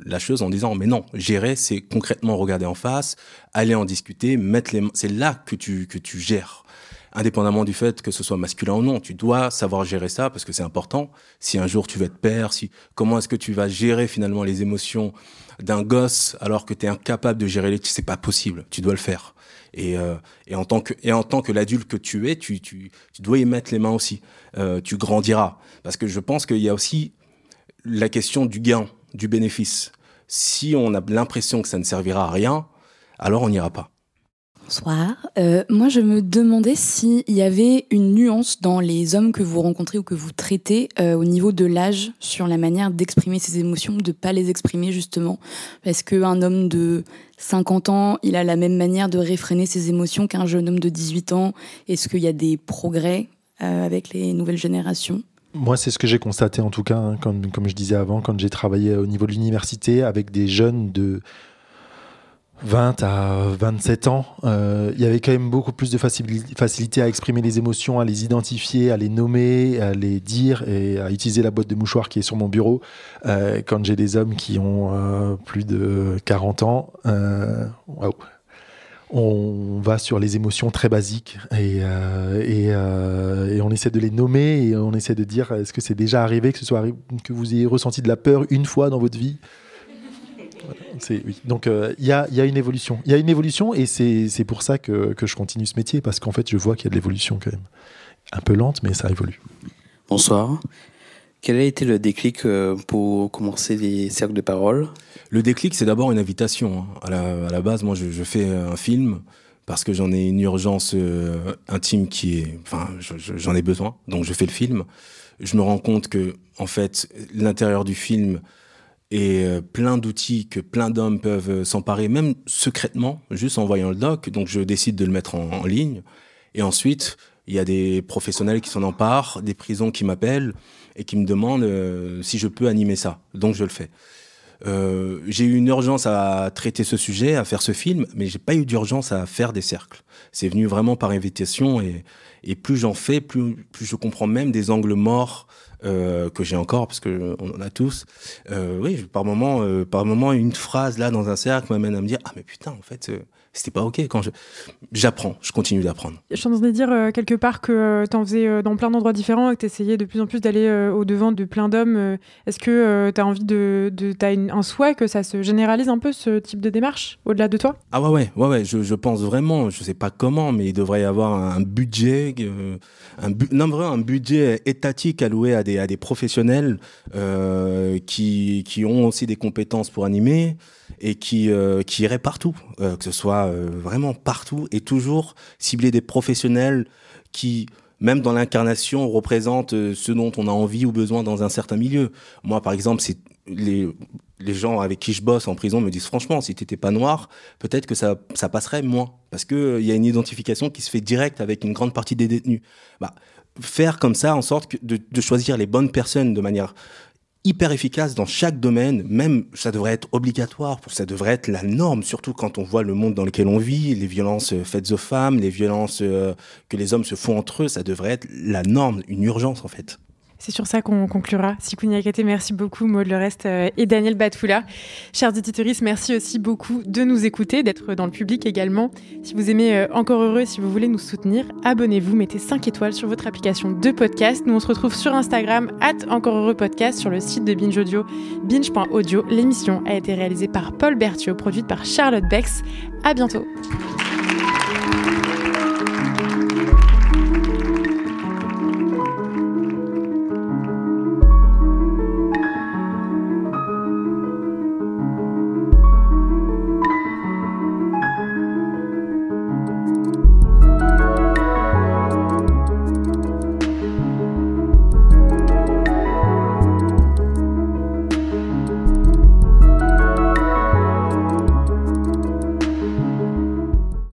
la chose en disant, mais non, gérer, c'est concrètement regarder en face, aller en discuter, mettre les mains. C'est là que tu gères. indépendamment du fait que ce soit masculin ou non. Tu dois savoir gérer ça parce que c'est important. Si un jour tu veux être père, comment est-ce que tu vas gérer finalement les émotions d'un gosse alors que tu es incapable de gérer c'est pas possible. Tu dois le faire. Et en tant que l'adulte que tu es, tu dois y mettre les mains aussi. Tu grandiras. Parce que je pense qu'il y a aussi la question du gain, du bénéfice. Si on a l'impression que ça ne servira à rien, alors on n'ira pas. Bonsoir. Moi, je me demandais s'il y avait une nuance dans les hommes que vous rencontrez ou que vous traitez au niveau de l'âge, sur la manière d'exprimer ses émotions, de ne pas les exprimer justement. Parce qu'un homme de 50 ans, il a la même manière de réfréner ses émotions qu'un jeune homme de 18 ans. Est-ce qu'il y a des progrès avec les nouvelles générations ? Moi, c'est ce que j'ai constaté en tout cas, hein, comme je disais avant, quand j'ai travaillé au niveau de l'université avec des jeunes de 20 à 27 ans, il y avait quand même beaucoup plus de facilité à exprimer les émotions, à les identifier, à les nommer, à les dire et à utiliser la boîte de mouchoirs qui est sur mon bureau. Quand j'ai des hommes qui ont plus de 40 ans, waouh, on va sur les émotions très basiques et on essaie de les nommer et on essaie de dire est-ce que c'est déjà arrivé que vous ayez ressenti de la peur une fois dans votre vie ? Oui. Donc il y a une évolution. Il y a une évolution et c'est pour ça que je continue ce métier, parce qu'en fait je vois qu'il y a de l'évolution quand même. Un peu lente, mais ça évolue. Bonsoir. Quel a été le déclic pour commencer les cercles de parole ? Le déclic, c'est d'abord une invitation. À la base, moi, je fais un film parce que j'en ai une urgence intime j'en ai besoin. Donc, je fais le film. Je me rends compte que, en fait, l'intérieur du film est plein d'outils que plein d'hommes peuvent s'emparer, même secrètement, juste en voyant le doc. Donc, je décide de le mettre en ligne. Et ensuite, il y a des professionnels qui s'en emparent, des prisons qui m'appellent et qui me demandent si je peux animer ça. Donc, je le fais. J'ai eu une urgence à traiter ce sujet, à faire ce film, mais j'ai pas eu d'urgence à faire des cercles. C'est venu vraiment par invitation et plus j'en fais, plus je comprends même des angles morts que j'ai encore, parce que on en a tous. Oui, par moment, une phrase là dans un cercle m'amène à me dire mais putain, en fait, c'était pas ok. Quand je continue d'apprendre. Je t'entendais dire quelque part que t'en faisais dans plein d'endroits différents et que t'essayais de plus en plus d'aller au-devant de plein d'hommes. Est-ce que t'as envie t'as un souhait que ça se généralise un peu, ce type de démarche, au-delà de toi ? Ah ouais, je pense vraiment, je sais pas comment, mais il devrait y avoir un budget, un budget étatique alloué à des professionnels qui ont aussi des compétences pour animer et qui iraient partout, que ce soit vraiment partout, et toujours cibler des professionnels qui, même dans l'incarnation, représentent ce dont on a envie ou besoin dans un certain milieu. Moi, par exemple, c'est les gens avec qui je bosse en prison me disent franchement, si t'étais pas noir, peut-être que ça passerait moins, parce que y a une identification qui se fait directe avec une grande partie des détenus. Faire comme ça en sorte de choisir les bonnes personnes de manière hyper efficace dans chaque domaine, même ça devrait être obligatoire, ça devrait être la norme, surtout quand on voit le monde dans lequel on vit, les violences faites aux femmes, les violences que les hommes se font entre eux, ça devrait être la norme, une urgence en fait. C'est sur ça qu'on conclura. Sikouni Akate, merci beaucoup, Maud Le Rest et Daniel Batfoula. Chers auditeurs, merci aussi beaucoup de nous écouter, d'être dans le public également. Si vous aimez Encore Heureux, si vous voulez nous soutenir, abonnez-vous, mettez 5 étoiles sur votre application de podcast. Nous, on se retrouve sur Instagram, @EncoreHeureuxPodcast, sur le site de Binge Audio, binge.audio. L'émission a été réalisée par Paul Berthiaud, produite par Charlotte Bex. À bientôt.